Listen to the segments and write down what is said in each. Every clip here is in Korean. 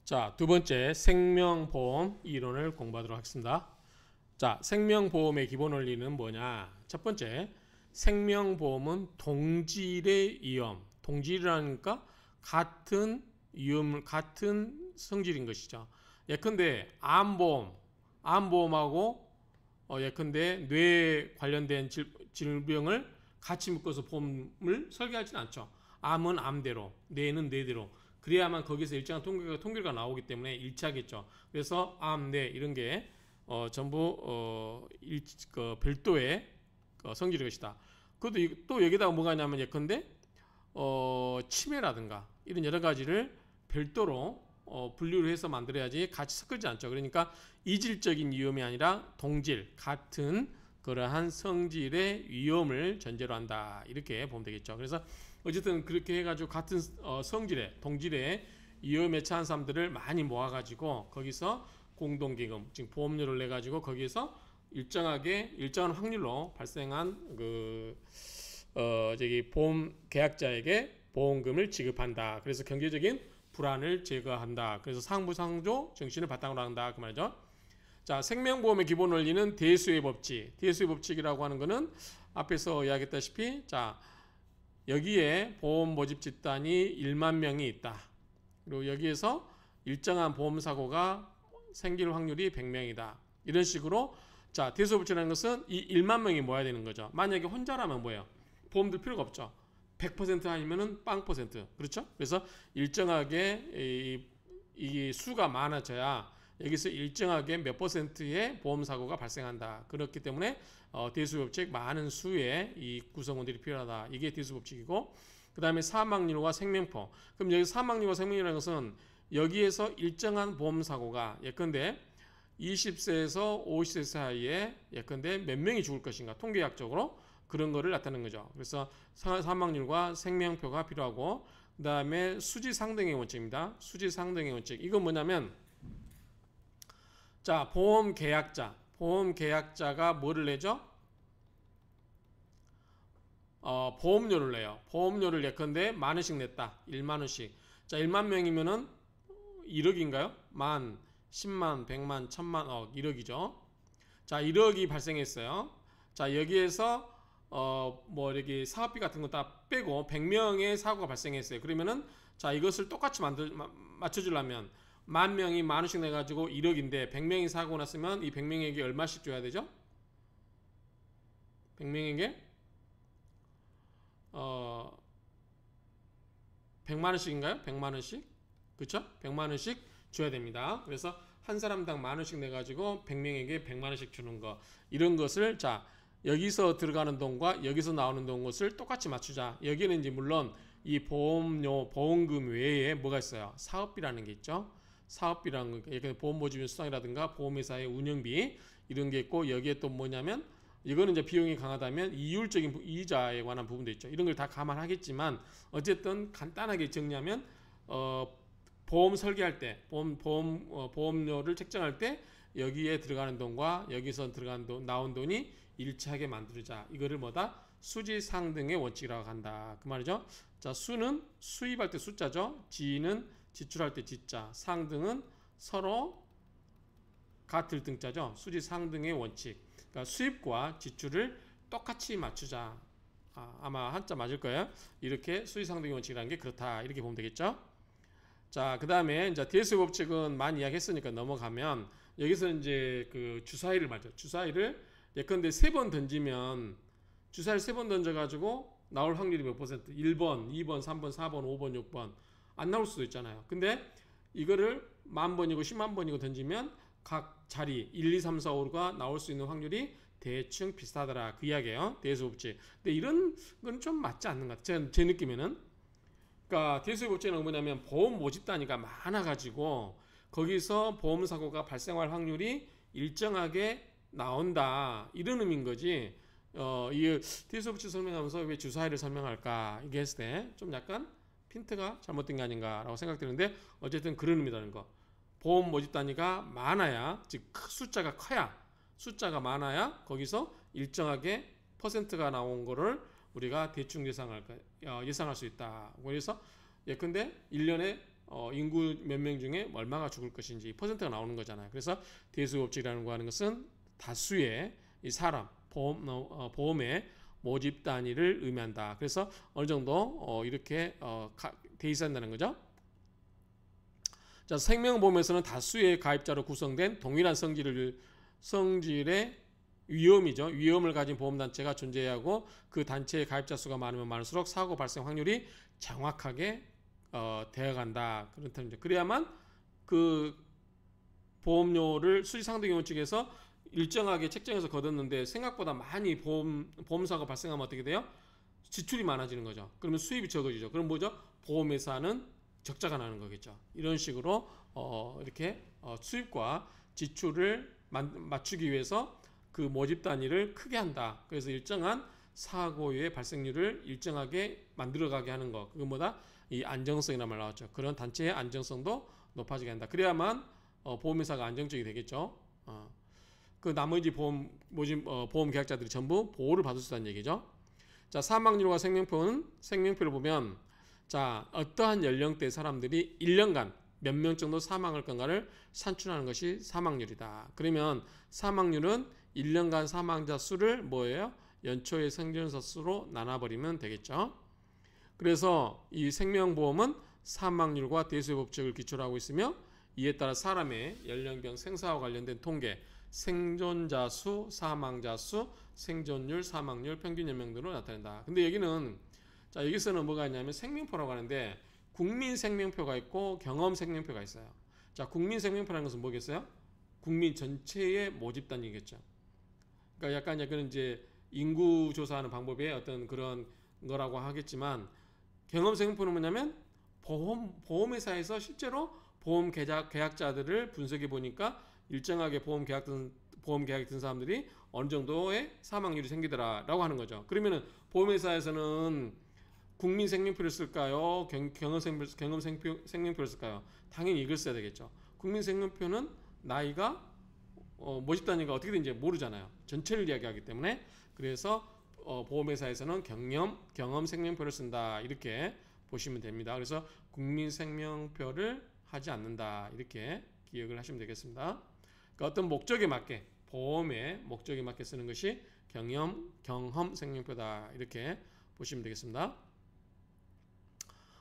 자, 두 번째 생명보험 이론을 공부하도록 하겠습니다. 자, 생명보험의 기본 원리는 뭐냐? 첫 번째, 생명보험은 동질의 위험, 동질이라니까 같은 위험, 같은 성질인 것이죠. 예컨대 암보험하고 예컨대 뇌 관련된 질병을 같이 묶어서 보험을 설계하지는 않죠. 암은 암대로, 뇌는 뇌대로. 그래야만 거기서 일정한 통계가 나오기 때문에 일치하겠죠. 그래서 암, 뇌 이런 게 전부 별도의 성질의 것이다. 그것도 또 여기다가 뭐가 있냐면 예컨대 치매라든가 이런 여러 가지를 별도로 분류를 해서 만들어야지 같이 섞이지 않죠. 그러니까 이질적인 위험이 아니라 동질, 같은 그러한 성질의 위험을 전제로 한다. 이렇게 보면 되겠죠. 그래서 어쨌든 그렇게 해가지고 같은 성질의, 동질의 위험에 처한 사람들을 많이 모아가지고 거기서 공동기금, 즉 보험료를 내가지고 거기에서 일정한 확률로 발생한 보험 계약자에게 보험금을 지급한다. 그래서 경제적인 불안을 제거한다. 그래서 상부상조 정신을 바탕으로 한다. 그 말이죠. 자, 생명보험의 기본 원리는 대수의 법칙. 대수의 법칙이라고 하는 것은 앞에서 이야기했다시피, 자, 여기에 보험 모집 집단이 1만 명이 있다. 그리고 여기에서 일정한 보험 사고가 생길 확률이 100명이다. 이런 식으로, 자, 대수의 법칙이라는 것은 이 1만 명이 모여야 되는 거죠. 만약에 혼자라면 뭐예요? 보험 들 필요가 없죠. 100% 아니면은 빵 퍼센트. 그렇죠? 그래서 일정하게 이 수가 많아져야 여기서 일정하게 몇 퍼센트의 보험 사고가 발생한다. 그렇기 때문에 대수법칙 많은 수의 이 구성원들이 필요하다. 이게 대수법칙이고, 그 다음에 사망률과 생명포. 그럼 여기 사망률과 생명률이라는 것은 여기에서 일정한 보험 사고가 예컨대 20세에서 50세 사이에 예컨대 몇 명이 죽을 것인가 통계학적으로 그런 거를 나타내는 거죠. 그래서 사망률과 생명표가 필요하고, 그 다음에 수지상등의 원칙입니다. 수지상등의 원칙. 이건 뭐냐면, 자, 보험 계약자가 뭐를 내죠? 보험료를 내요. 보험료를 예컨대 만 원씩 냈다. 1만 원씩. 자, 1만 명이면은 1억인가요? 만, 10만, 100만, 1000만, 억, 1억이죠. 자, 1억이 발생했어요. 자, 여기에서 이렇게 사업비 같은 거 다 빼고 100명의 사고가 발생했어요. 그러면은 자, 이것을 똑같이 맞춰주려면 만 명이 만 원씩 내가지고 1억인데 100명이 사고 났으면 이 100명에게 얼마씩 줘야 되죠? 100명에게 100만 원씩인가요? 100만 원씩? 그쵸? 100만 원씩 줘야 됩니다. 그래서 한 사람당 만 원씩 내가지고 100명에게 100만 원씩 주는 거, 이런 것을 자, 여기서 들어가는 돈과 여기서 나오는 돈 것을 똑같이 맞추자. 여기는 이제 물론 이 보험금 외에 뭐가 있어요? 사업비라는 게 있죠. 사업비라는 거, 예컨대 보험 모집인 수당이라든가 보험회사의 운영비 이런 게 있고, 여기에 또 뭐냐면 이거는 이제 비용이 강하다면 이율적인 이자에 관한 부분도 있죠. 이런 걸 다 감안하겠지만 어쨌든 간단하게 정리하면 보험 설계할 때 보험료를 책정할 때 여기에 들어가는 돈과 여기서 들어간 돈, 나온 돈이 일치하게 만들자. 이거를 뭐다? 수지상등의 원칙이라고 한다. 그 말이죠. 자, 수는 수입할 때 숫자죠. 지는 지출할 때 지자. 상등은 서로 같을 등자죠. 수지상등의 원칙. 그러니까 수입과 지출을 똑같이 맞추자. 아마 한자 맞을 거예요. 이렇게 수지상등의 원칙이라는 게 그렇다. 이렇게 보면 되겠죠. 자, 그 다음에 이제 대수법칙은 많이 이야기했으니까 넘어가면, 여기서 이제 그 주사위를 말이죠. 주사위를 예컨대 3번 던지면, 주사위를 3번 던져가지고 나올 확률이 몇 퍼센트? 1번, 2번, 3번, 4번, 5번, 6번. 안 나올 수도 있잖아요. 근데 이거를 10,000번이고 10만 번이고 던지면 각 자리 1, 2, 3, 4, 5가 나올 수 있는 확률이 대충 비슷하더라. 그 이야기예요. 대수법칙. 근데 이런 건 좀 맞지 않는 것 같아요. 제 느낌에는. 그러니까 대수의 법칙은 뭐냐면 보험 모집 단위가 많아가지고 거기서 보험 사고가 발생할 확률이 일정하게 나온다, 이런 의미인 거지. 이 대수의 법칙 설명하면서 왜 주사위를 설명할까 이게 했을 때 좀 약간 핀트가 잘못된 게 아닌가라고 생각되는데, 어쨌든 그런 의미라는 거. 보험 모집 단위가 많아야, 즉 숫자가 커야, 숫자가 많아야 거기서 일정하게 퍼센트가 나온 거를 우리가 대충 예상할 수 있다. 그래서 예컨대 1년에 인구 몇 명 중에 얼마가 죽을 것인지 퍼센트가 나오는 거잖아요. 그래서 대수 법칙이라는 거 하는 것은 다수의 이 사람 보험의 모집 단위를 의미한다. 그래서 어느 정도 이렇게 돼 있어야 한다는 거죠. 자, 생명보험에서는 다수의 가입자로 구성된 동일한 성질의 위험이죠. 위험을 가진 보험단체가 존재해야 하고 그 단체의 가입자 수가 많으면 많을수록 사고 발생 확률이 정확하게 되어간다. 그런 term이죠. 그래야만 그 보험료를 수지상등 원칙에서 일정하게 책정해서 거뒀는데 생각보다 많이 보험사가 발생하면 어떻게 돼요? 지출이 많아지는 거죠. 그러면 수입이 적어지죠. 그럼 뭐죠? 보험회사는 적자가 나는 거겠죠. 이런 식으로 이렇게 수입과 지출을 맞추기 위해서 그 모집 단위를 크게 한다. 그래서 일정한 사고의 발생률을 일정하게 만들어가게 하는 거. 그것보다 이 안정성이라는 말 나왔죠. 그런 단체의 안정성도 높아지게 한다. 그래야만 보험회사가 안정적이 되겠죠. 그 나머지 보험 계약자들이 전부 보호를 받을 수 있다는 얘기죠. 자, 사망률과 생명표를 보면 자, 어떠한 연령대 사람들이 1년간 몇 명 정도 사망할 건가를 산출하는 것이 사망률이다. 그러면 사망률은 1년간 사망자 수를 뭐예요? 연초의 생존자 수로 나눠버리면 되겠죠. 그래서 이 생명보험은 사망률과 대수의 법칙을 기초로 하고 있으며 이에 따라 사람의 연령별 생사와 관련된 통계, 생존자 수, 사망자 수, 생존율, 사망률, 평균 연령으로 나타낸다. 근데 여기는 자, 여기서는 뭐가 있냐면 생명표라고 하는데 국민 생명표가 있고 경험 생명표가 있어요. 자, 국민 생명표라는 것은 뭐겠어요? 국민 전체의 모집 단위겠죠. 그러니까 약간 그런 이제 인구 조사하는 방법의 어떤 그런 거라고 하겠지만 경험 생명표는 뭐냐면 보험회사에서 실제로 보험 계약자들을 분석해 보니까 일정하게 보험 계약 든 사람들이 어느 정도의 사망률이 생기더라라고 하는 거죠. 그러면은 보험회사에서는 국민 생명표를 쓸까요? 경험 생명표를 쓸까요? 당연히 이걸 써야 되겠죠. 국민 생명표는 나이가 모집 단위가 어떻게 되는지 모르잖아요. 전체를 이야기하기 때문에 그래서 보험회사에서는 경험 생명표를 쓴다 이렇게 보시면 됩니다. 그래서 국민 생명표를 하지 않는다 이렇게 기억을 하시면 되겠습니다. 그러니까 어떤 목적에 맞게 보험의 목적에 맞게 쓰는 것이 경험 생명표다 이렇게 보시면 되겠습니다.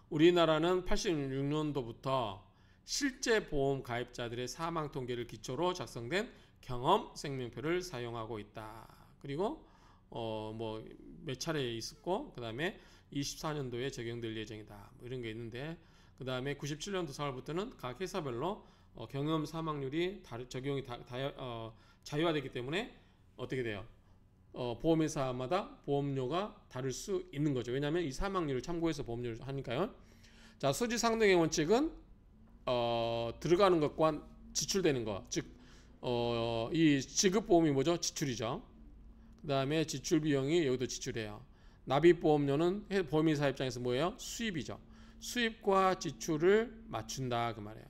우리나라는 86년도부터 실제 보험 가입자들의 사망 통계를 기초로 작성된 경험 생명표를 사용하고 있다. 그리고 뭐 몇 차례 있었고 그다음에 24년도에 적용될 예정이다. 뭐 이런 게 있는데 그다음에 97년도 4월부터는 각 회사별로 경험 사망률이 적용이 자유화되기 때문에 어떻게 돼요? 보험회사마다 보험료가 다를 수 있는 거죠. 왜냐하면 이 사망률을 참고해서 보험료를 하니까요. 자, 수지상등의 원칙은 들어가는 것과 지출되는 것, 즉 이 지급보험이 뭐죠? 지출이죠. 그 다음에 지출 비용이 여기도 지출이에요. 납입보험료는 보험회사 입장에서 뭐예요? 수입이죠. 수입과 지출을 맞춘다 그 말이에요.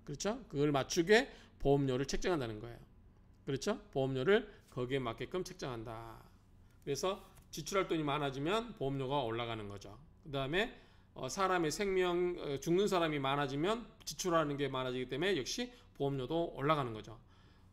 그렇죠? 그걸 맞추게 보험료를 책정한다는 거예요. 그렇죠? 보험료를 거기에 맞게끔 책정한다. 그래서 지출할 돈이 많아지면 보험료가 올라가는 거죠. 그 다음에 사람의 죽는 사람이 많아지면 지출하는 게 많아지기 때문에 역시 보험료도 올라가는 거죠.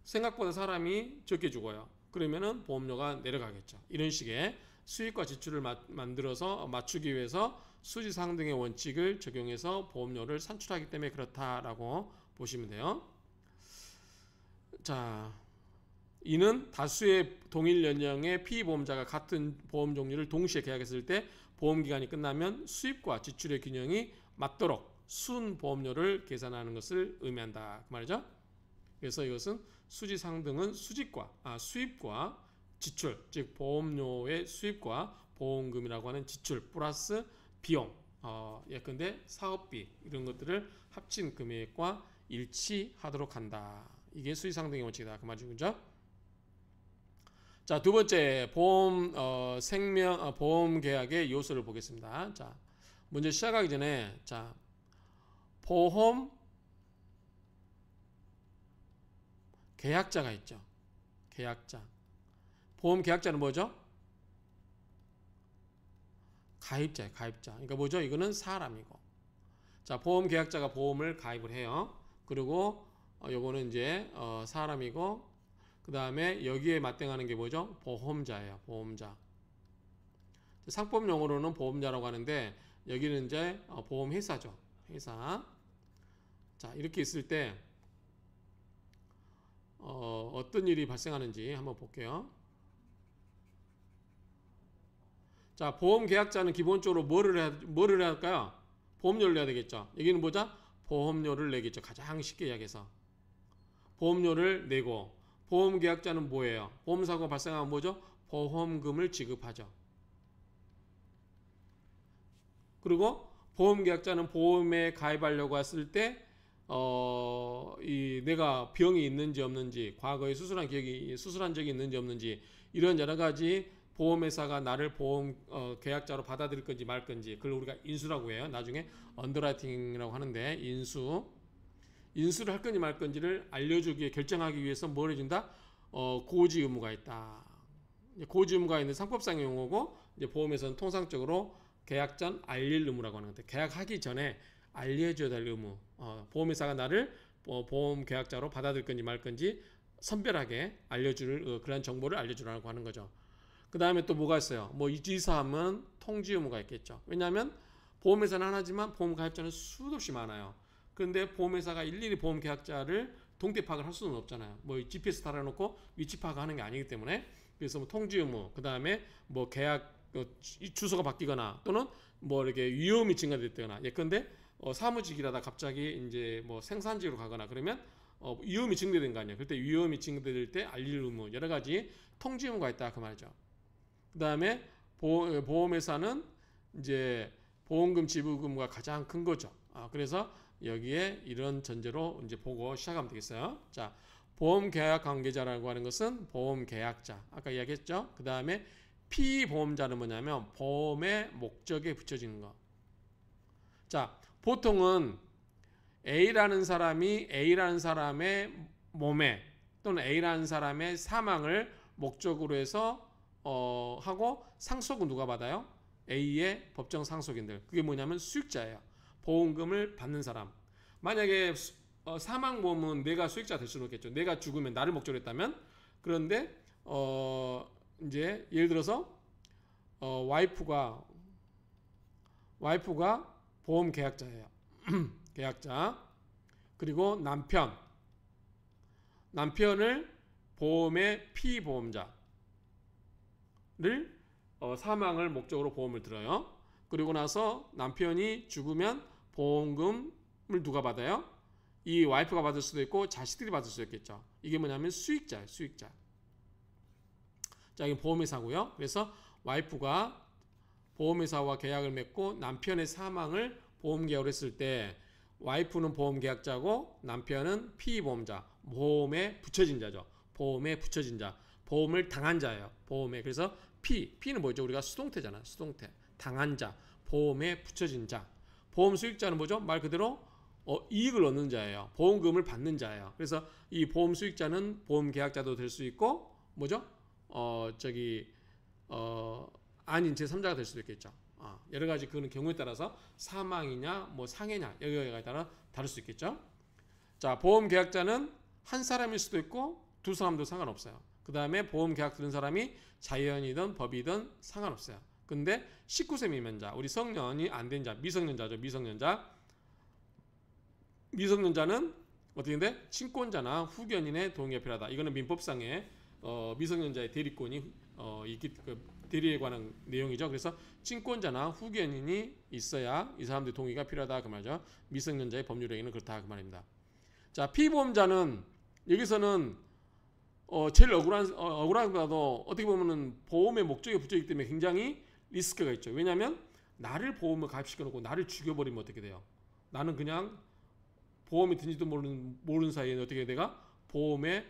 생각보다 사람이 적게 죽어요. 그러면은 보험료가 내려가겠죠. 이런 식의 수익과 지출을 만들어서 맞추기 위해서 수지상등의 원칙을 적용해서 보험료를 산출하기 때문에 그렇다라고 보시면 돼요. 자, 이는 다수의 동일 연령의 피보험자가 같은 보험 종류를 동시에 계약했을 때 보험기간이 끝나면 수입과 지출의 균형이 맞도록 순보험료를 계산하는 것을 의미한다. 그 말이죠. 그래서 이것은 수지상등은 수입과 지출, 즉 보험료의 수입과 보험금이라고 하는 지출 플러스 비용, 예컨대 사업비 이런 것들을 합친 금액과 일치하도록 한다. 이게 수지상등의 원칙이다. 그 말이죠. 그죠? 자, 두 번째 보험 계약의 요소를 보겠습니다. 자, 먼저 시작하기 전에 자, 보험 계약자가 있죠. 계약자. 보험 계약자는 뭐죠? 가입자예요. 가입자. 그러니까 뭐죠? 이거는 사람이고. 자, 보험 계약자가 보험을 가입을 해요. 그리고 요거는 이제 사람이고, 그 다음에 여기에 맞대응하는 게 뭐죠? 보험자예요. 보험자. 상법 용어로는 보험자라고 하는데 여기는 이제 보험회사죠. 회사. 자, 이렇게 있을 때 어떤 일이 발생하는지 한번 볼게요. 자, 보험 계약자는 기본적으로 뭐를 해야 할까요? 보험료를 내야 되겠죠. 여기는 뭐죠? 보험료를 내겠죠. 가장 쉽게 이야기해서. 보험료를 내고, 보험 계약자는 뭐예요? 보험사고가 발생하면 뭐죠? 보험금을 지급하죠. 그리고 보험 계약자는 보험에 가입하려고 했을 때 내가 병이 있는지 없는지, 과거에 수술한 적이 있는지 없는지, 이런 여러 가지 보험회사가 나를 보험 계약자로 받아들일 건지 말 건지, 그걸 우리가 인수라고 해요. 나중에 언더라이팅이라고 하는데, 인수를 할 건지 말 건지를 알려주기, 결정하기 위해서 뭘 해준다? 고지 의무가 있다. 고지 의무가 있는 상법상의 용어고, 이제 보험에서는 통상적으로 계약 전 알릴 의무라고 하는 건데, 계약하기 전에 알려줘야 될 의무. 보험회사가 나를 보험 계약자로 받아들일 건지 말 건지 선별하게 알려줄 그런 정보를 알려주라고 하는 거죠. 그 다음에 또 뭐가 있어요? 뭐 이 사항은 통지 의무가 있겠죠. 왜냐하면 보험회사는 하나지만 보험 가입자는 수도 없이 많아요. 그런데 보험회사가 일일이 보험 계약자를 동태 파악을 할 수는 없잖아요. 뭐 GPS 달아놓고 위치 파악하는 게 아니기 때문에. 그래서 뭐 통지 의무, 그 다음에 뭐 계약 주소가 바뀌거나 또는 뭐 이렇게 위험이 증가됐거나, 예컨대 사무직 일하다 갑자기 이제 뭐 생산지로 가거나 그러면 위험이 증대된 거 아니에요. 그때 위험이 증대될 때 알릴 의무, 여러 가지 통지 의무가 있다 그 말이죠. 그 다음에 보험회사는 이제 보험금 지불 의무가 가장 큰 거죠. 그래서 여기에 이런 전제로 이제 보고 시작하면 되겠어요. 자, 보험 계약 관계자라고 하는 것은 보험 계약자, 아까 이야기했죠. 그 다음에 피보험자는 뭐냐면 보험의 목적에 붙여지는 거. 자, 보통은 A라는 사람의 몸에 또는 A라는 사람의 사망을 목적으로 해서 하고, 상속은 누가 받아요? A의 법정 상속인들. 그게 뭐냐면 수익자예요. 보험금을 받는 사람. 만약에 사망보험은 내가 수익자 될 수는 없겠죠. 내가 죽으면 나를 목적으로 했다면. 그런데 이제 예를 들어서 와이프가 보험 계약자예요. 계약자. 그리고 남편을 보험의 피보험자를 사망을 목적으로 보험을 들어요. 그리고 나서 남편이 죽으면 보험금을 누가 받아요? 이 와이프가 받을 수도 있고 자식들이 받을 수도 있겠죠. 이게 뭐냐면 수익자예요. 수익자. 자, 이게 보험회사고요. 그래서 와이프가 보험회사와 계약을 맺고 남편의 사망을 보험계약을 했을 때 와이프는 보험계약자고 남편은 피보험자, 보험에 붙여진 자죠. 보험에 붙여진 자, 보험을 당한 자예요. 보험에. 그래서 P는 뭐죠? 우리가 수동태잖아. 수동태. 당한 자, 보험에 붙여진 자. 보험 수익자는 뭐죠? 말 그대로 이익을 얻는 자예요. 보험금을 받는 자예요. 그래서 이 보험 수익자는 보험 계약자도 될 수 있고, 뭐죠? 아닌 제3자가 될 수도 있겠죠. 여러 가지 그는 경우에 따라서 사망이냐, 뭐 상해냐, 여기에 따라 다를 수 있겠죠. 자, 보험 계약자는 한 사람일 수도 있고 두 사람도 상관없어요. 그 다음에 보험 계약 들은 사람이 자연이든 법이든 상관없어요. 근데 19세 미만자, 우리 성년이 안 된 자, 미성년자죠. 미성년자는 어떻게 돼? 친권자나 후견인의 동의가 필요하다. 이거는 민법상의 미성년자의 대리권이 대리에 관한 내용이죠. 그래서 친권자나 후견인이 있어야 이 사람들의 동의가 필요하다 그 말이죠. 미성년자의 법률행위는 그렇다 그 말입니다. 자, 피보험자는 여기서는 제일 억울한 거라도 어떻게 보면은 보험의 목적에 붙여있기 때문에 굉장히 리스크가 있죠. 왜냐하면 나를 보험을 가입시켜놓고 나를 죽여버리면 어떻게 돼요? 나는 그냥 보험이 든지도 모르는 사이에 어떻게 내가 보험에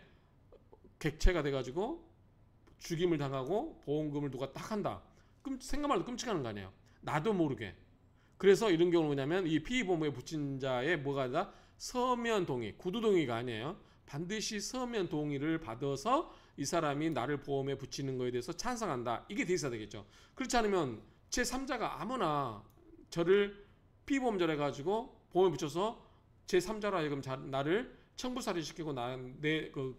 객체가 돼가지고 죽임을 당하고 보험금을 누가 딱 한다. 그럼 생각만 해도 끔찍한 거 아니에요. 나도 모르게. 그래서 이런 경우는 뭐냐면 이 피보험에 붙인 자의 뭐가 아니라 서면 동의, 구두 동의가 아니에요. 반드시 서면 동의를 받아서 이 사람이 나를 보험에 붙이는 거에 대해서 찬성한다. 이게 돼 있어야 되겠죠. 그렇지 않으면 제3자가 아무나 저를 피보험자로 해가지고 보험에 붙여서 제3자로 하여금 나를 청부살인 시키고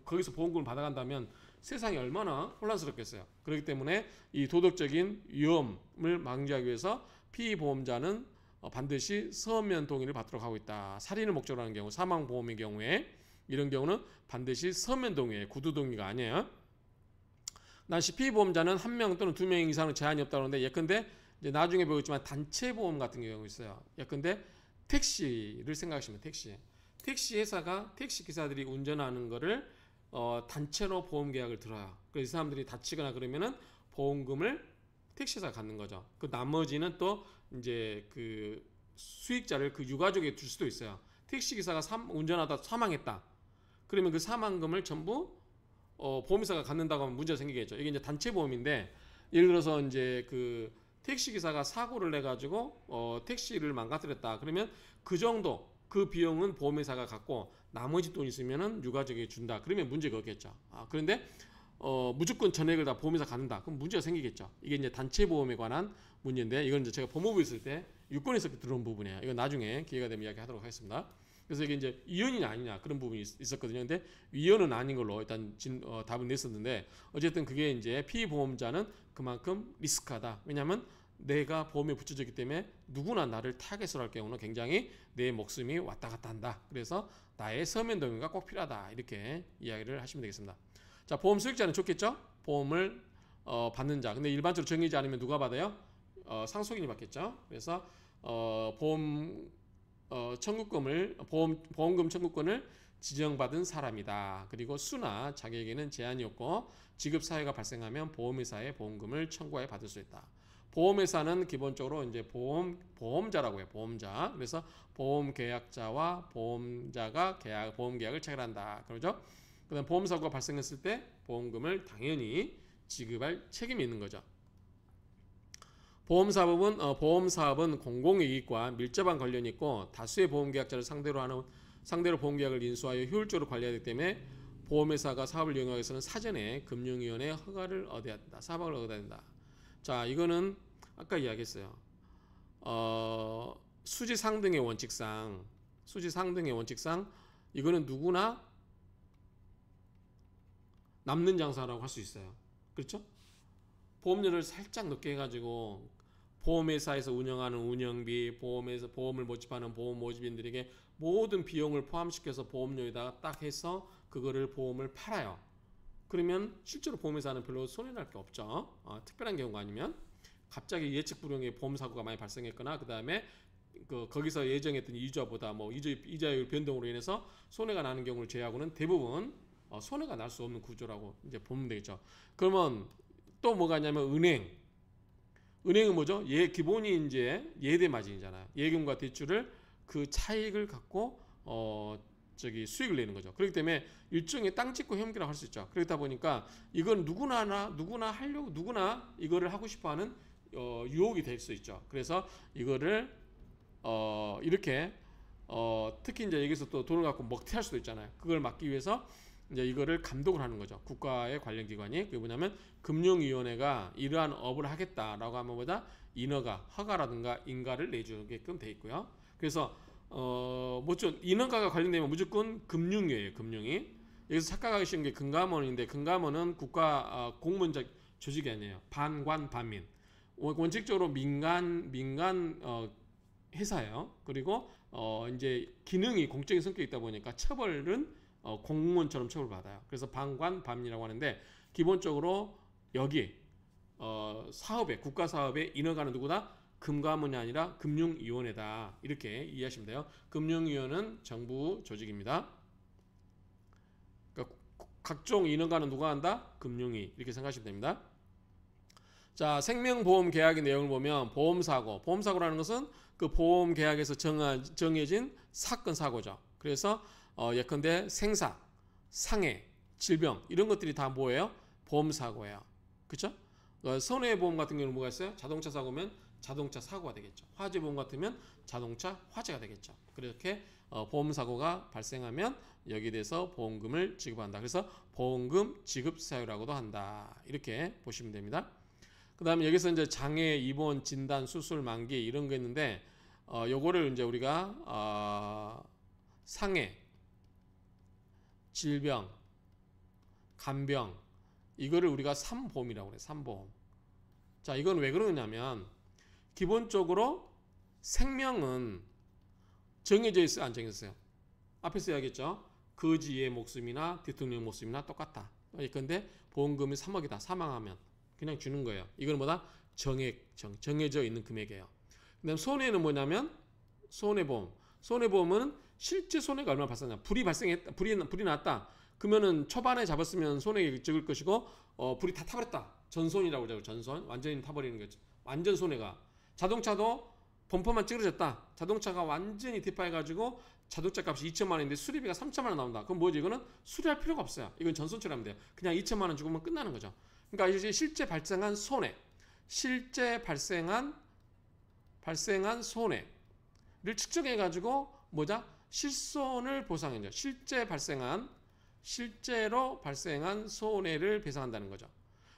거기서 보험금을 받아간다면 세상이 얼마나 혼란스럽겠어요. 그렇기 때문에 이 도덕적인 위험을 방지하기 위해서 피보험자는 반드시 서면 동의를 받도록 하고 있다. 살인을 목적으로 하는 경우, 사망보험의 경우에 이런 경우는 반드시 서면 동의에 구두 동의가 아니에요. 다시 피보험자는 1명 또는 2명 이상은 제한이 없다고 하는데 예컨대 이제 나중에 배우겠지만 단체 보험 같은 경우 있어요. 예컨대 택시를 생각하시면 택시 회사가 택시 기사들이 운전하는 거를 단체로 보험 계약을 들어요. 그래서 이 사람들이 다치거나 그러면은 보험금을 택시회사가 갖는 거죠. 그 나머지는 또 이제 그 수익자를 그 유가족에게 줄 수도 있어요. 택시 기사가 운전하다 사망했다. 그러면 그 사망금을 전부 보험회사가 갖는다고 하면 문제가 생기겠죠. 이게 이제 단체 보험인데 예를 들어서 이제 그 택시 기사가 사고를 내 가지고 택시를 망가뜨렸다. 그러면 그 정도 그 비용은 보험회사가 갖고 나머지 돈 있으면은 유가족에게 준다. 그러면 문제가 없겠죠. 그런데 무조건 전액을 다 보험회사 갖는다. 그럼 문제가 생기겠죠. 이게 이제 단체 보험에 관한 문제인데 이건 이제 제가 법무부 있을 때 유권에서 들어온 부분이에요. 이건 나중에 기회가 되면 이야기하도록 하겠습니다. 그래서 이게 이제 위헌이냐 아니냐 그런 부분이 있었거든요. 근데 위헌은 아닌 걸로 일단 답을 냈었는데 어쨌든 그게 이제 피보험자는 그만큼 리스크하다. 왜냐하면 내가 보험에 붙여졌기 때문에 누구나 나를 타겟으로 할 경우는 굉장히 내 목숨이 왔다 갔다 한다. 그래서 나의 서면 동의가 꼭 필요하다. 이렇게 이야기를 하시면 되겠습니다. 자, 보험 수익자는 좋겠죠? 보험을 받는 자. 근데 일반적으로 정해지지 않으면 누가 받아요? 상속인이 받겠죠. 그래서 보험금 청구권을 지정받은 사람이다. 그리고 수나 자격에는 제한이 없고 지급 사유가 발생하면 보험회사에 보험금을 청구하여 받을 수 있다. 보험회사는 기본적으로 이제 보험자라고 해요. 보험자. 그래서 보험계약자와 보험자가 보험계약을 체결한다. 그러죠? 그다음 보험사고가 발생했을 때 보험금을 당연히 지급할 책임이 있는 거죠. 보험사업은 공공이익과 밀접한 관련이 있고 다수의 보험계약자를 상대로 보험계약을 인수하여 효율적으로 관리해야 하기 때문에 보험회사가 사업을 이용하기 위해서는 사전에 금융위원회의 허가를 얻어야 된다. 사업을 얻어야 된다. 자, 이거는 아까 이야기했어요. 수지상등의 원칙상 이거는 누구나 남는 장사라고 할 수 있어요. 그렇죠? 보험료를 살짝 늦게 해가지고 보험회사에서 운영하는 운영비, 보험을 모집하는 보험 모집인들에게 모든 비용을 포함시켜서 보험료에다가 딱 해서 그거를 보험을 팔아요. 그러면 실제로 보험회사는 별로 손해날 게 없죠. 특별한 경우가 아니면 갑자기 예측 불능의 보험사고가 많이 발생했거나 그 다음에 거기서 예정했던 이자보다 이자율 변동으로 인해서 손해가 나는 경우를 제외하고는 대부분 손해가 날 수 없는 구조라고 이제 보면 되겠죠. 그러면 또 뭐가 있냐면 은행은 뭐죠? 기본이 이제 예대 마진이잖아요. 예금과 대출을 그 차익을 갖고 수익을 내는 거죠. 그렇기 때문에 일종의 땅 짓고 혐기라고 할 수 있죠. 그렇다 보니까 이건 누구나 이거를 하고 싶어하는 유혹이 될 수 있죠. 그래서 이거를 이렇게 특히 이제 여기서 또 돈을 갖고 먹튀할 수도 있잖아요. 그걸 막기 위해서 이제 이거를 감독을 하는 거죠. 국가의 관련 기관이. 그게 뭐냐면 금융위원회가 이러한 업을 하겠다라고 하면 허가라든가 인가를 내주게끔 돼 있고요. 그래서 인허가가 관련되면 무조건 금융위예요. 금융위. 여기서 착각하기 쉬운 게 금감원인데 금감원은 국가 공무원 조직이 아니에요. 반관 반민. 원칙적으로 민간 회사예요. 그리고 이제 기능이 공적인 성격이 있다 보니까 처벌은 공무원처럼 처벌받아요. 그래서 반관 반민이라고 하는데 기본적으로 여기 국가 사업에 인허가는 누구다? 금감원이 아니라 금융위원회다. 이렇게 이해하시면 돼요. 금융위원회는 정부 조직입니다. 그러니까 각종 인허가는 누가 한다? 금융위. 이렇게 생각하시면 됩니다. 자, 생명보험 계약의 내용을 보면 보험사고라는 것은 그 보험 계약에서 정해진 사건 사고죠. 그래서 예컨대 생사, 상해, 질병 이런 것들이 다 뭐예요? 보험사고예요. 그렇죠? 손해보험 같은 경우는 뭐가 있어요? 자동차 사고면 자동차 사고가 되겠죠. 화재보험 같으면 자동차 화재가 되겠죠. 그렇게 보험사고가 발생하면 여기에 대해서 보험금을 지급한다. 그래서 보험금 지급 사유라고도 한다. 이렇게 보시면 됩니다. 그 다음에 여기서 이제 장애, 입원, 진단, 수술, 만기 이런 거 있는데 요거를 이제 우리가 상해, 질병, 간병 이거를 우리가 3보험이라고 그래요. 3보험. 자, 이건 왜 그러냐면 기본적으로 생명은 정해져 있어요, 안 정해졌어요? 앞에서 이야기했죠. 거지의 목숨이나 대통령 목숨이나 똑같다. 근데 보험금이 3억이다. 사망하면 그냥 주는 거예요. 이건 뭐다? 정해져 있는 금액이에요. 그다음 손해는 뭐냐면 손해보험. 손해보험은 실제 손해가 얼마나 발생하냐. 불이 발생했다. 불이 났다. 그러면은 초반에 잡았으면 손해가 적을 것이고 불이 다 타버렸다. 전손이라고 그러죠. 전손. 완전히 타버리는 거죠. 완전 손해가. 자동차도 범퍼만 찌그러졌다. 자동차가 완전히 대파해가지고 자동차 값이 2천만 원인데 수리비가 3천만 원 나온다. 그럼 뭐지? 이거는 수리할 필요가 없어요. 이건 전손처럼 하면 돼요. 그냥 2천만 원 주고만 끝나는 거죠. 그러니까 이제 실제 발생한 손해, 실제 발생한 손해를 측정해가지고 뭐자? 실손을 보상해줘. 실제로 발생한 손해를 배상한다는 거죠.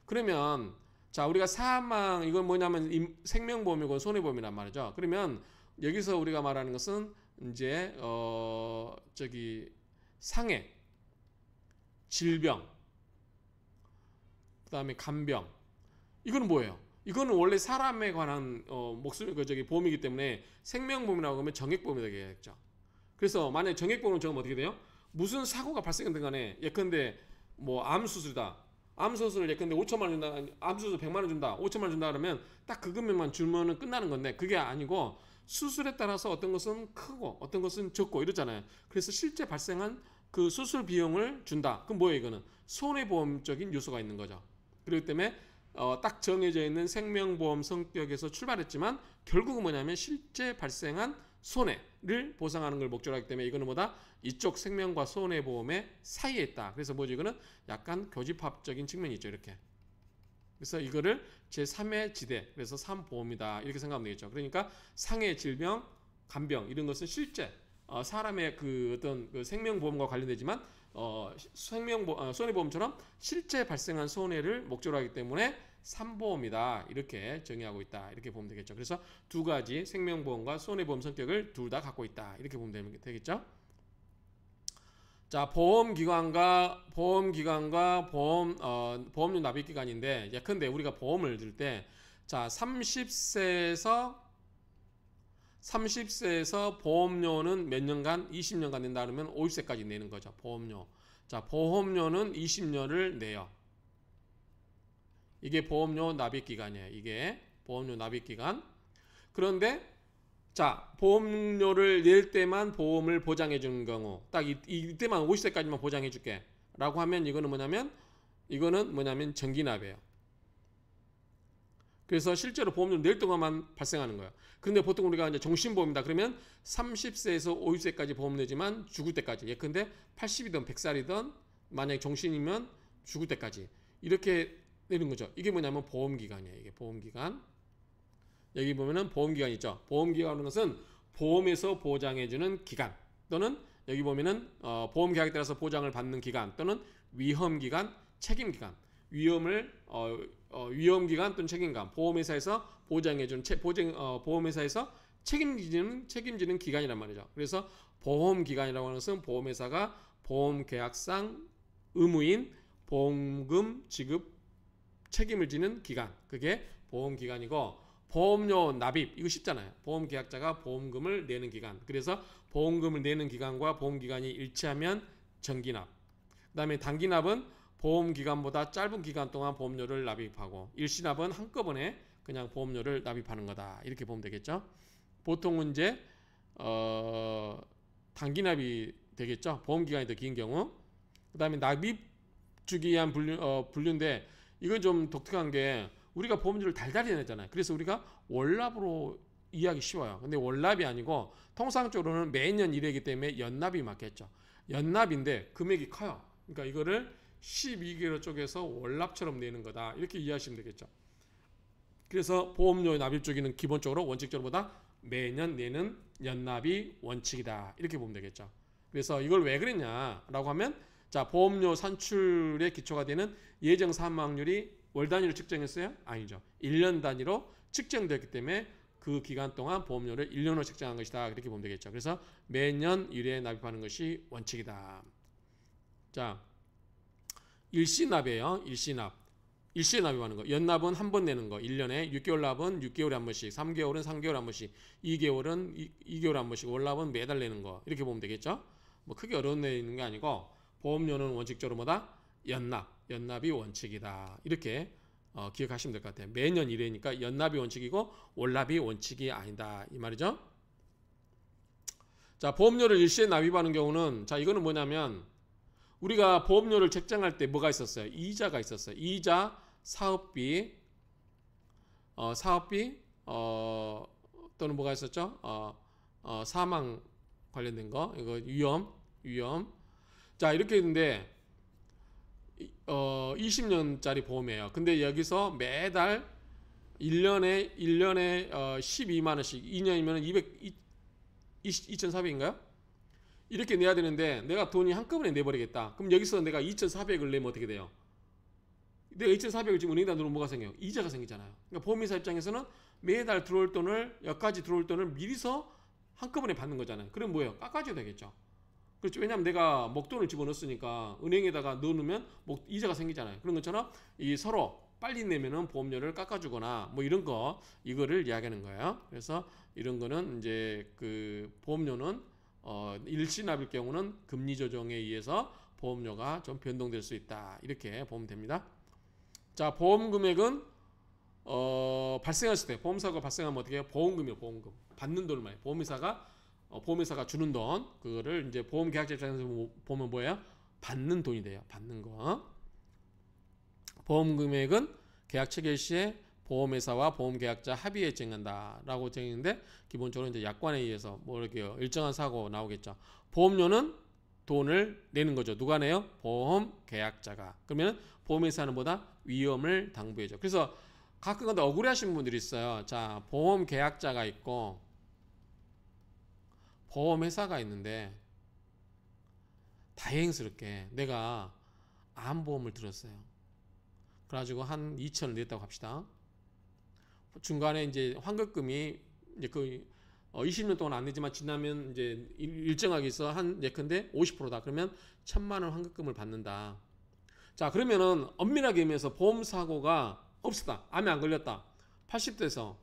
그러면 자, 우리가 사망 이건 뭐냐면 생명보험이고 손해보험이란 말이죠. 그러면 여기서 우리가 말하는 것은 이제 상해, 질병, 그다음에 간병. 이거는 뭐예요? 이거는 원래 사람에 관한 보험이기 때문에 생명보험이라고 하면 정액보험이 되겠죠. 그래서 만약에 정액보험은 적으면 어떻게 돼요? 무슨 사고가 발생된 간에 예컨대 뭐 암수술이다. 암수술을 예컨대 5천만 원 준다. 암수술 100만 원 준다. 5천만 원 준다 그러면 딱 그 금액만 주면은 끝나는 건데 그게 아니고 수술에 따라서 어떤 것은 크고 어떤 것은 적고 이러잖아요. 그래서 실제 발생한 그 수술 비용을 준다. 그럼 뭐예요? 이거는 손해보험적인 요소가 있는 거죠. 그렇기 때문에 딱 정해져 있는 생명보험 성격에서 출발했지만 결국은 뭐냐면 실제 발생한 손해를 보상하는 걸 목적으로 하기 때문에 이거는 뭐다? 이쪽 생명과 손해보험의 사이에 있다. 그래서 뭐지? 이거는 약간 교집합적인 측면이 있죠. 이렇게. 그래서 이거를 제3의 지대, 그래서 3보험이다. 이렇게 생각하면 되겠죠. 그러니까 상해, 질병, 간병 이런 것은 실제 사람의 그 어떤 그 생명보험과 관련되지만 손해보험처럼 실제 발생한 손해를 목적으로 하기 때문에 3보험이다. 이렇게 정의하고 있다. 이렇게 보면 되겠죠. 그래서 두 가지 생명보험과 손해보험 성격을 둘 다 갖고 있다. 이렇게 보면 되겠죠. 자, 보험기관과 보험료 납입기간인데 예컨대 우리가 보험을 들 때 자, 30세에서 보험료는 몇 년간? 20년간 낸다 그러면 50세까지 내는 거죠. 보험료. 자, 보험료는 20년을 내요. 이게 보험료 납입기간이에요. 이게 보험료 납입기간. 그런데 자, 보험료를 낼 때만 보험을 보장해 주는 경우 딱 이때만 50세까지만 보장해 줄게 라고 하면 이거는 뭐냐면 정기납이에요. 그래서 실제로 보험료를 낼 동안만 발생하는 거예요. 근데 보통 우리가 이제 종신보험이다 그러면 30세에서 50세까지 보험 내지만 죽을 때까지 예컨대 80이든 100살이든 만약에 종신이면 죽을 때까지 이렇게 내는 거죠. 이게 뭐냐면 보험기간이에요. 이게 보험기간. 여기 보면은 보험기간 있죠. 보험기간은 것은 보험에서 보장해주는 기간 또는 여기 보면은 보험계약에 따라서 보장을 받는 기간 또는 위험기간, 책임기간 위험기간 또는 책임기간 보험회사에서 보장해주는 보험회사에서 책임지는 기간이란 말이죠. 그래서 보험기간이라고 하는 것은 보험회사가 보험계약상 의무인 보험금 지급 책임을 지는 기간 그게 보험기간이고 보험료 납입 이거 쉽잖아요. 보험계약자가 보험금을 내는 기간. 그래서 보험금을 내는 기간과 보험기간이 일치하면 정기납. 그 다음에 단기납은 보험기간보다 짧은 기간 동안 보험료를 납입하고 일시납은 한꺼번에 그냥 보험료를 납입하는 거다. 이렇게 보면 되겠죠. 보통은 이제 단기납이 되겠죠. 보험기간이 더 긴 경우. 그 다음에 납입주기한 분류인데 이건 좀 독특한 게 우리가 보험료를 달달이 내잖아요. 그래서 우리가 월납으로 이해하기 쉬워요. 근데 월납이 아니고 통상적으로는 매년 1회이기 때문에 연납이 맞겠죠. 연납인데 금액이 커요. 그러니까 이거를 12개월 쪽에서 월납처럼 내는 거다. 이렇게 이해하시면 되겠죠. 그래서 보험료 납입 주기는 기본적으로 원칙적으로보다 매년 내는 연납이 원칙이다. 이렇게 보면 되겠죠. 그래서 이걸 왜 그랬냐라고 하면 자, 보험료 산출의 기초가 되는 예정 사망률이 월 단위로 측정했어요? 아니죠. 1년 단위로 측정되었기 때문에 그 기간 동안 보험료를 1년으로 책정한 것이다. 그렇게 보면 되겠죠. 그래서 매년 1회 납입하는 것이 원칙이다. 자, 일시납이에요. 일시납. 일시에 납입하는 거. 연납은 한 번 내는 거. 1년에 6개월 납은 6개월에 한 번씩, 3개월은 3개월에 한 번씩, 2개월은 2개월에 한 번씩, 월납은 매달 내는 거. 이렇게 보면 되겠죠. 뭐 크게 어려운 데 있는 게 아니고 보험료는 원칙적으로 뭐다? 연납이 원칙이다. 이렇게 기억하시면 될 것 같아요. 매년 1회니까 연납이 원칙이고 월납이 원칙이 아니다. 이 말이죠. 자, 보험료를 일시에 납입하는 경우는 자, 이거는 뭐냐면 우리가 보험료를 책정할 때 뭐가 있었어요? 이자가 있었어요. 이자, 사업비, 또는 뭐가 있었죠? 사망 관련된 거, 이거 위험. 자, 이렇게 있는데 20년짜리 보험이에요. 근데 여기서 매달 1년에 12만 원씩, 2년이면 2,400인가요? 이렇게 내야 되는데 내가 돈이 한꺼번에 내버리겠다. 그럼 여기서 내가 2,400을 내면 어떻게 돼요? 내가 2,400을 지금 은행에다 넣으면 뭐가 생겨요? 이자가 생기잖아요. 그러니까 보험회사 입장에서는 매달 들어올 돈을, 여기까지 들어올 돈을 미리서 한꺼번에 받는 거잖아요. 그럼 뭐예요? 깎아줘야 되겠죠. 그렇죠. 왜냐하면 내가 목돈을 집어넣었으니까 은행에다가 넣어놓으면 이자가 생기잖아요. 그런 것처럼 이 서로 빨리 내면은 보험료를 깎아주거나 뭐 이런 거, 이거를 이야기하는 거예요. 그래서 이런 거는 이제 그 보험료는 일시납일 경우는 금리 조정에 의해서 보험료가 좀 변동될 수 있다. 이렇게 보면 됩니다. 자, 보험 금액은 발생했을 때 보험사고가 발생하면 어떻게 해요? 보험금이요. 보험금. 받는 돈을 말해요. 보험회사가 주는 돈, 그거를 이제 보험계약자 입장에서 보면 뭐예요? 받는 돈이 돼요. 받는 거. 보험 금액은 계약 체결 시에 보험회사와 보험계약자 합의에 정한다라고 정했는데 기본적으로 이제 약관에 의해서 뭐 이렇게 일정한 사고 나오겠죠. 보험료는 돈을 내는 거죠. 누가 내요? 보험계약자가. 그러면 보험회사는 뭐다? 위험을 당부해줘. 그래서 가끔 근데 억울해하시는 분들이 있어요. 자, 보험계약자가 있고 보험회사가 있는데 다행스럽게 내가 암보험을 들었어요. 그래가지고 한 2천을 냈다고 합시다. 중간에 이제 환급금이 이제 그 20년 동안 안 내지만 지나면 이제 일정하게 있어 한 예컨대 50%다. 그러면 1,000만 원 환급금을 받는다. 자, 그러면은 엄밀하게 의미에서 보험 사고가 없었다. 암에 안 걸렸다. 80대에서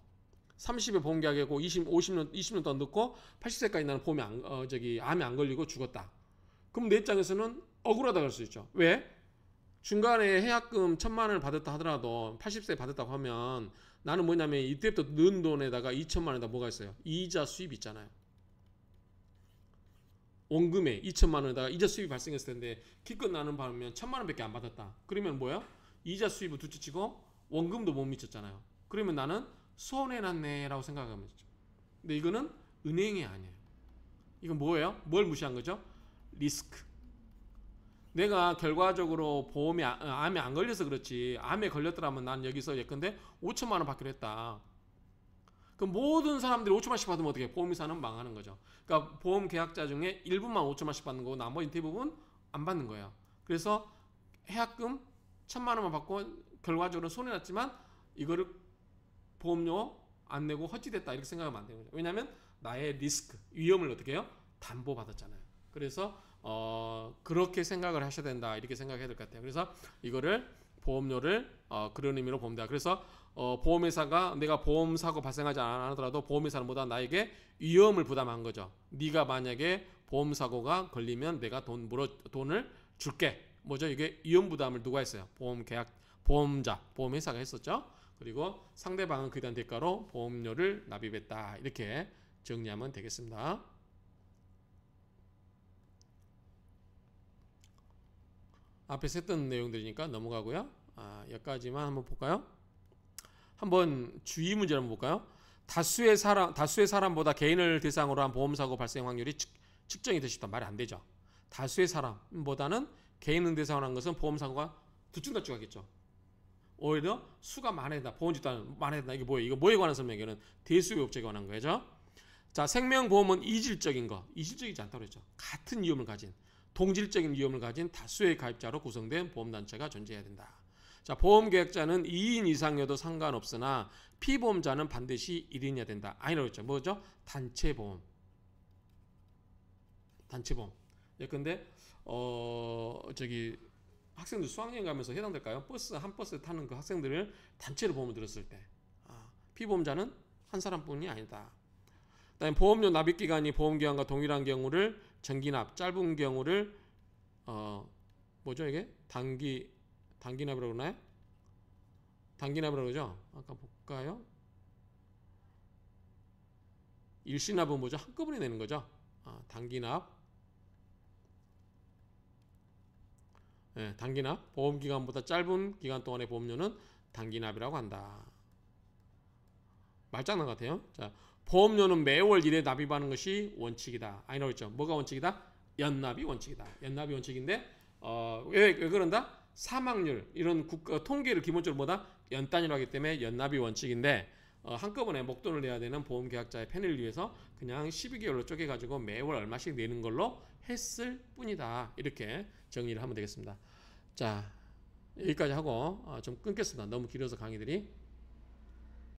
30에 보험계약이고 20년 동안 넣고 80세까지 나는 보험이 암에 안 걸리고 죽었다. 그럼 내 입장에서는 억울하다고 할 수 있죠. 왜? 중간에 해약금 1,000만 원을 받았다 하더라도 80세에 받았다고 하면 나는 뭐냐면 이때부터 넣은 돈에다가 2,000만 원에다 뭐가 있어요? 이자 수입 있잖아요. 원금에 2,000만 원에다가 이자 수입이 발생했을 텐데 기껏 나는 받으면 1,000만 원밖에 안 받았다. 그러면 뭐야? 이자 수입을 둘째치고 원금도 못 미쳤잖아요. 그러면 나는 손해났네 라고 생각하면 되죠. 근데 이거는 은행이 아니에요. 이건 뭐예요? 뭘 무시한 거죠? 리스크. 내가 결과적으로 보험이 암에 안 걸려서 그렇지 암에 걸렸더라면 난 여기서 예컨대 5천만 원 받기로 했다. 그럼 모든 사람들이 5천만 원씩 받으면 어떻게 해요? 보험회사는 망하는 거죠. 그러니까 보험 계약자 중에 일부만 5천만 원씩 받는 거고 나머지 대부분 안 받는 거예요. 그래서 해약금 1,000만 원만 받고 결과적으로 손해났지만 이거를 보험료 안 내고 헛짓했다 이렇게 생각하면 안 되는 거죠. 왜냐하면 나의 리스크, 위험을 어떻게 해요? 담보받았잖아요. 그래서 그렇게 생각을 하셔야 된다 이렇게 생각해야 될 것 같아요. 그래서 이거를 보험료를 그런 의미로 봅니다. 그래서 보험회사가 내가 보험사고 발생하지 않았더라도 보험회사는 뭐다 나에게 위험을 부담한 거죠. 네가 만약에 보험사고가 걸리면 내가 돈을 줄게. 뭐죠? 이게 위험 부담을 누가 했어요? 보험자, 보험회사가 했었죠. 그리고 상대방은 그에 대한 대가로 보험료를 납입했다. 이렇게 정리하면 되겠습니다. 앞에서 했던 내용들이니까 넘어가고요. 여기까지만 한번 볼까요? 한번 주의 문제를 한번 볼까요? 다수의 사람보다 개인을 대상으로 한 보험사고 발생 확률이 측정이 되셨다. 말이 안 되죠. 다수의 사람보다는 개인을 대상으로 한 것은 보험사고가 들쭉날쭉하겠죠. 오히려 수가 많아야 된다. 보험 집단 많아야 된다. 이게 뭐예요? 이거 뭐에 관한 설명이에요? 대수의 법칙에 관한 거죠. 자, 생명보험은 이질적인 거, 이질적이지 않다고 그랬죠. 같은 위험을 가진 동질적인 위험을 가진 다수의 가입자로 구성된 보험단체가 존재해야 된다. 자, 보험계약자는 2인 이상이어도 상관없으나 피보험자는 반드시 1인이어야 된다. 아니라고 했죠. 뭐죠? 단체보험. 단체보험. 예컨대 저기 학생들 수학여행 가면서 해당될까요? 한 버스 타는 그 학생들을 단체로 보험을 들었을 때 피보험자는 한 사람뿐이 아니다. 그다음에 보험료 납입 기간이 보험기간과 동일한 경우를 정기납, 짧은 경우를 뭐죠 이게? 단기납이라고 그러나요? 단기납이라고 그러죠? 아까 볼까요? 일시납은 뭐죠? 한꺼번에 내는 거죠. 단기납. 네, 단기납. 보험기간보다 짧은 기간 동안의 보험료는 단기납이라고 한다. 말장난 같아요. 자, 보험료는 매월 1회 납입하는 것이 원칙이다. 아니라고 했죠. 뭐가 원칙이다? 연납이 원칙이다. 연납이 원칙인데 왜 그런다? 사망률 이런 통계를 기본적으로 뭐다? 연단위로 하기 때문에 연납이 원칙인데 한꺼번에 목돈을 내야 되는 보험계약자의 편의를 위해서 그냥 12개월로 쪼개가지고 매월 얼마씩 내는 걸로 했을 뿐이다. 이렇게 정리를 하면 되겠습니다. 자, 여기까지 하고 좀 끊겠습니다. 너무 길어서 강의들이.